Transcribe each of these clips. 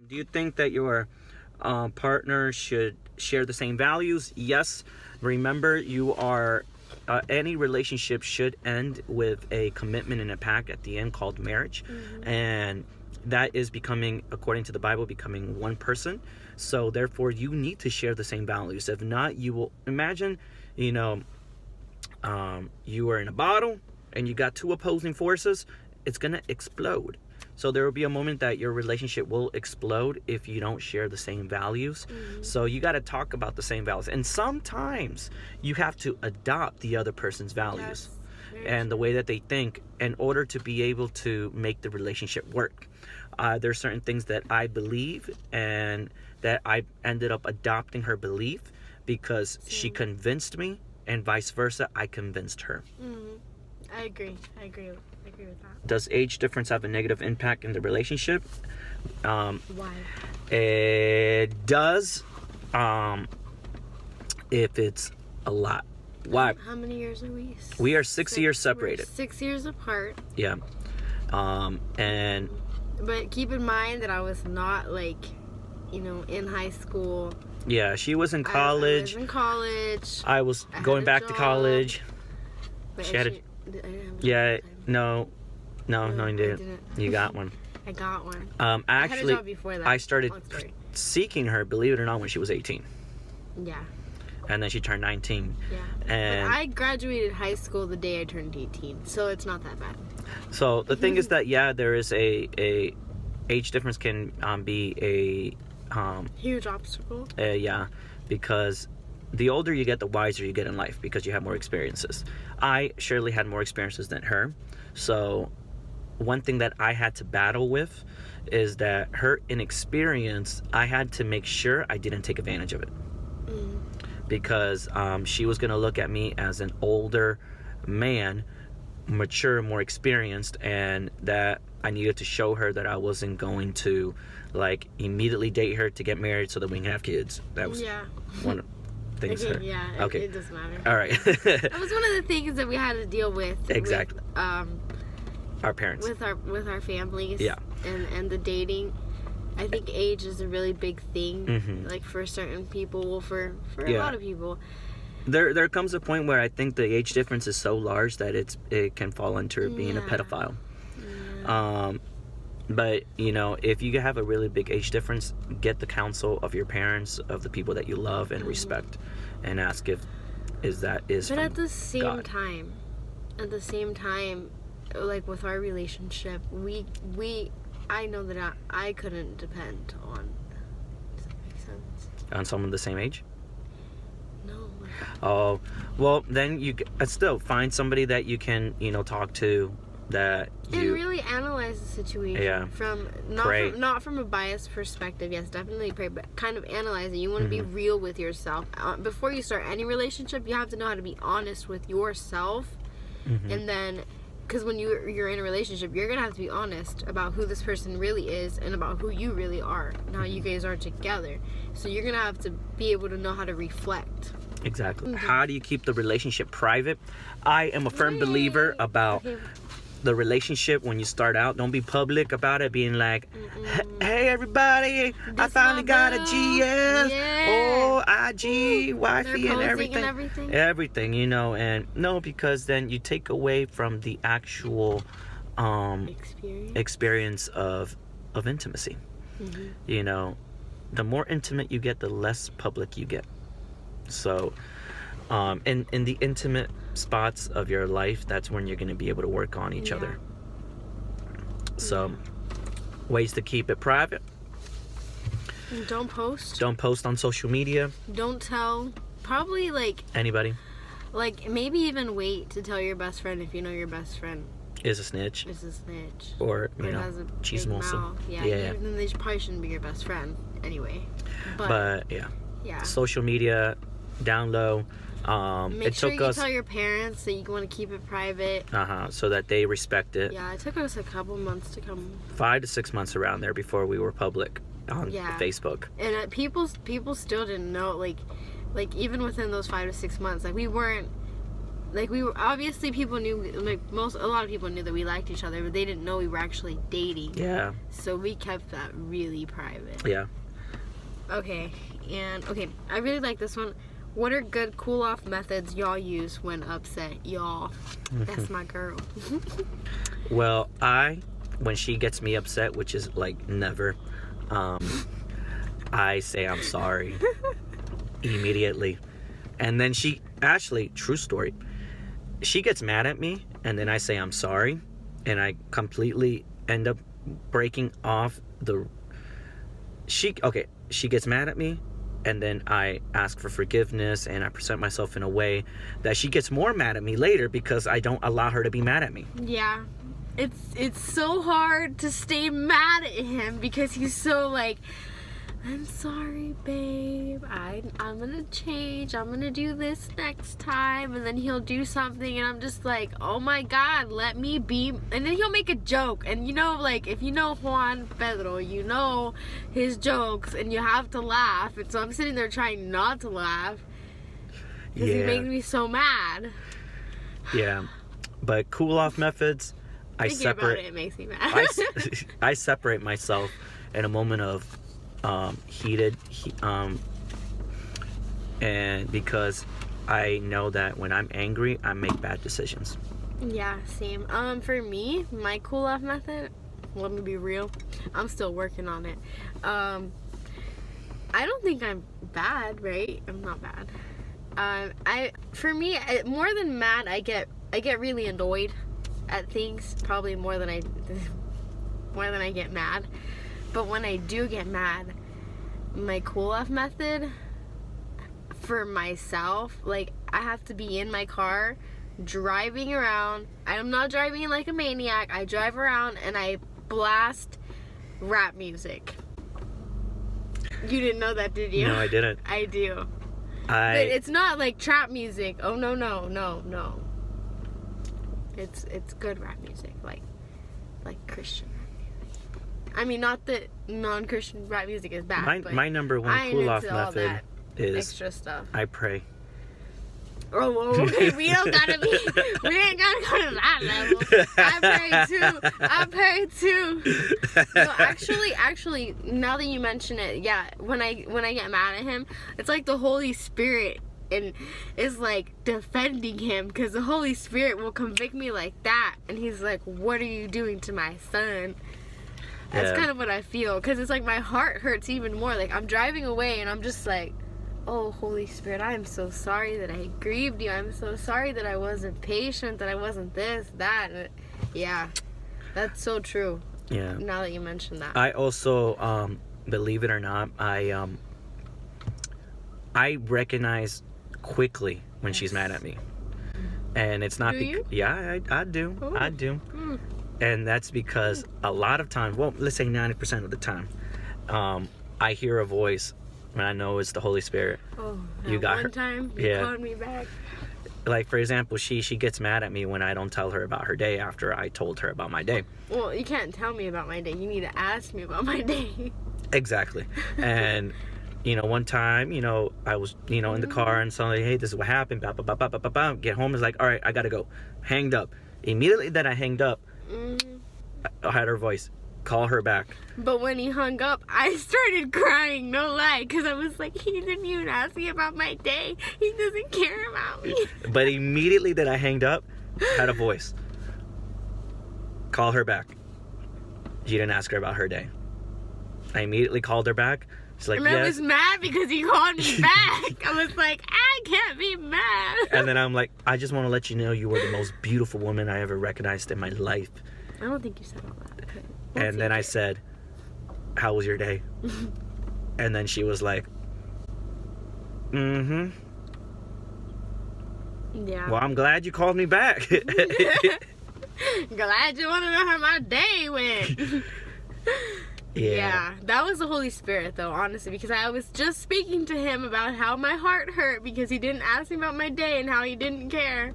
Do you think that your partner should share the same values? Yes. Remember, any relationship should end with a commitment and a pact at the end called marriage. And that is becoming, according to the Bible, becoming one person. So therefore, you need to share the same values. If not, you will imagine, you are in a bottle and you got two opposing forces. It's going to explode. So there will be a moment that your relationship will explode if you don't share the same values. So you got to talk about the same values. And sometimes you have to adopt the other person's values and the way that they think in order to be able to make the relationship work. There's certain things that I believe and that I ended up adopting her belief because she convinced me, and vice versa, I convinced her. I agree with that. Does age difference have a negative impact in the relationship? Why? It does, if it's a lot. Why? How many years are we? We are 6 years separated. We're 6 years apart. Yeah. But keep in mind that I was not in high school. Yeah, she was in college. I was in college. I was going back to college. But She had I didn't have Yeah, no, no, you didn't. You got one. I got one. Actually, I had a job before that. I started seeking her, believe it or not, when she was 18. Yeah. And then she turned 19. Yeah. And but I graduated high school the day I turned 18, so it's not that bad. So the thing is that, yeah, there is a age difference can be a huge obstacle. Yeah, because the older you get, the wiser you get in life because you have more experiences. I surely had more experiences than her. So one thing that I had to battle with is that her inexperience, I had to make sure I didn't take advantage of it. Because she was going to look at me as an older man, mature, more experienced, and that I needed to show her that I wasn't going to immediately date her to get married so that we can have kids. That was one of the things. Okay. It doesn't matter. All right. That was one of the things that we had to deal with. Exactly. With, our parents. With our families. Yeah. And the dating. I think age is a really big thing, for certain people, for a lot of people. There comes a point where I think the age difference is so large that it can fall into being a pedophile. Yeah. But if you have a really big age difference, get the counsel of your parents, of the people that you love and respect, and ask if that is. But at the same time, with our relationship, I know that I couldn't depend on. Does that make sense? On someone the same age? No. Oh, well, then you still find somebody that you can, talk to, that you... And really analyze the situation. Yeah. Not from a biased perspective. Yes, definitely pray, but kind of analyze it. You want to be real with yourself. Before you start any relationship, you have to know how to be honest with yourself. And then... Because when you're in a relationship, you're going to have to be honest about who this person really is and about who you really are and how you guys are together. So you're going to have to be able to know how to reflect. Exactly. How do you keep the relationship private? I am a firm believer about the relationship when you start out. Don't be public about it, being like, hey, everybody, I finally got a GF. Oh, IG, wifey, and everything. Everything, and no, because then you take away from the actual experience of intimacy. The more intimate you get, the less public you get. So in the intimate spots of your life, that's when you're going to be able to work on each other. So ways to keep it private: don't post on social media, don't tell probably anybody, maybe even wait to tell your best friend if you know your best friend is a snitch, or has a chismoso. Then they probably shouldn't be your best friend anyway. But social media, down low. Make sure you tell your parents that you want to keep it private. So that they respect it. Yeah, it took us a couple months to come. 5 to 6 months around there before we were public on Facebook. And people still didn't know, even within those 5 to 6 months, we weren't like, we were, obviously people knew, like, a lot of people knew that we liked each other, but they didn't know we were actually dating. Yeah. So we kept that really private. Yeah. Okay, I really like this one. What are good cool-off methods y'all use when upset? Y'all. That's my girl. Well, when she gets me upset, which is like never, I say I'm sorry immediately. And then actually, true story, she gets mad at me, and then I say I'm sorry, and I completely end up breaking off she gets mad at me, and then I ask for forgiveness, and I present myself in a way that she gets more mad at me later because I don't allow her to be mad at me. Yeah. It's so hard to stay mad at him because he's so like, I'm sorry, babe. I'm gonna change. I'm gonna do this next time. And then he'll do something, and I'm just like, oh my God, let me be. And then he'll make a joke. And you know, like, if you know Juan Pedro, you know his jokes, and you have to laugh. And so I'm sitting there trying not to laugh because he makes me so mad. Yeah, but cool off methods. Thinking about it makes me mad. I separate myself in a moment of heated, and because I know that when I'm angry, I make bad decisions. Yeah, same. For me, my cool off method, let me be real, I'm still working on it. I don't think I'm bad, right? I'm not bad. For me, more than mad, I get really annoyed at things, probably more than I get mad. But when I do get mad, my cool off method for myself, like, I have to be in my car driving around. I'm not driving like a maniac. I drive around and I blast rap music. You didn't know that, did you? No, I didn't. I do. But it's not like trap music. Oh, no. It's good rap music, like Christian rap music. I mean, not that non-Christian rap music is bad. My number one cool off method is extra stuff. I pray. Oh, okay. We ain't gotta go to that level. I pray too. No, actually, now that you mention it, yeah. When I get mad at him, it's like the Holy Spirit and is like defending him, because the Holy Spirit will convict me like that, and he's like, "What are you doing to my son?" That's kind of what I feel, because it's like my heart hurts even more. Like, I'm driving away and I'm just like, oh, Holy Spirit, I am so sorry that I grieved you. I'm so sorry that I wasn't patient, that I wasn't this, that. Yeah, that's so true. Yeah. Now that you mentioned that. I also, believe it or not, I recognize quickly when she's mad at me. And it's not... Do you? Yeah, I do. Ooh. I do. Mm. And that's because a lot of times, well, let's say 90% of the time, I hear a voice and I know it's the Holy Spirit. Oh, you got one her. Time you called me back. Like, for example, she gets mad at me when I don't tell her about her day after I told her about my day. Well, you can't tell me about my day. You need to ask me about my day. Exactly. And, one time, I was, in the car and suddenly, hey, this is what happened. Bah, bah, bah, bah, bah, bah, bah. Get home, is like, all right, I got to go. Hanged up. Immediately that I hanged up, I had her voice. Call her back. But when he hung up, I started crying, no lie, because I was like, he didn't even ask me about my day. He doesn't care about me. But immediately that I hanged up, had a voice. Call her back. She didn't ask her about her day. I immediately called her back. She's like, yes. I was mad because he called me back. I was like, I can't be mad. And then I'm like, I just want to let you know you were the most beautiful woman I ever recognized in my life. I don't think you said all that. Okay. And then I said, how was your day? And then she was like, yeah. Well, I'm glad you called me back. Glad you want to know how my day went. Yeah, that was the Holy Spirit, though, honestly, because I was just speaking to him about how my heart hurt because he didn't ask me about my day and how he didn't care.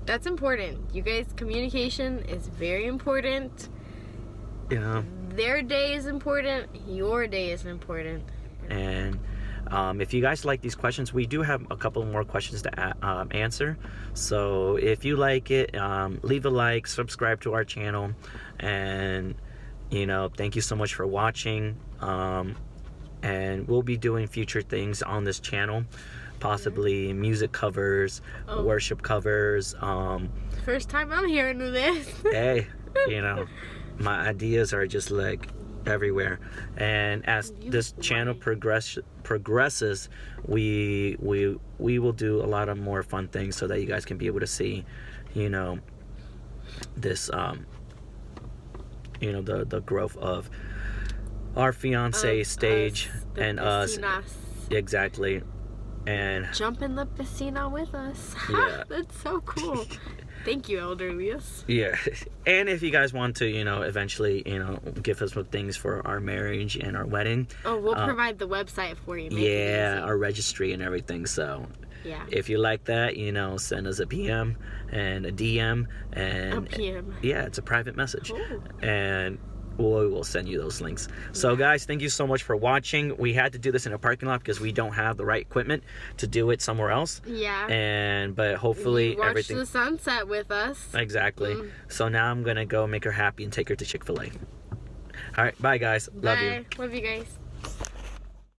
That's important. You guys, communication is very important. Yeah. Their day is important. Your day is important. And If you guys like these questions, we do have a couple more questions to answer. So if you like it, leave a like, subscribe to our channel, and thank you so much for watching. And we'll be doing future things on this channel, possibly music covers, worship covers. First time I'm hearing of this. Hey, my ideas are just like everywhere, and as this channel progresses, we will do a lot of more fun things so that you guys can be able to see this the growth of our fiance stage and us. Exactly. And jump in the piscina with us. Yeah. That's so cool. Thank you, Elder Elias. Yeah. And if you guys want to, eventually, give us some things for our marriage and our wedding. Oh, we'll provide the website for you. Yeah, our registry and everything. So yeah, if you like that, send us a PM and a DM. And a PM. Yeah, it's a private message. Ooh. And we will send you those links. So guys, thank you so much for watching. We had to do this in a parking lot because we don't have the right equipment to do it somewhere else. Yeah. But hopefully you watch everything. the sunset with us. Exactly. So now I'm gonna go make her happy and take her to Chick-fil-A. All right, bye guys. Bye. Love you guys.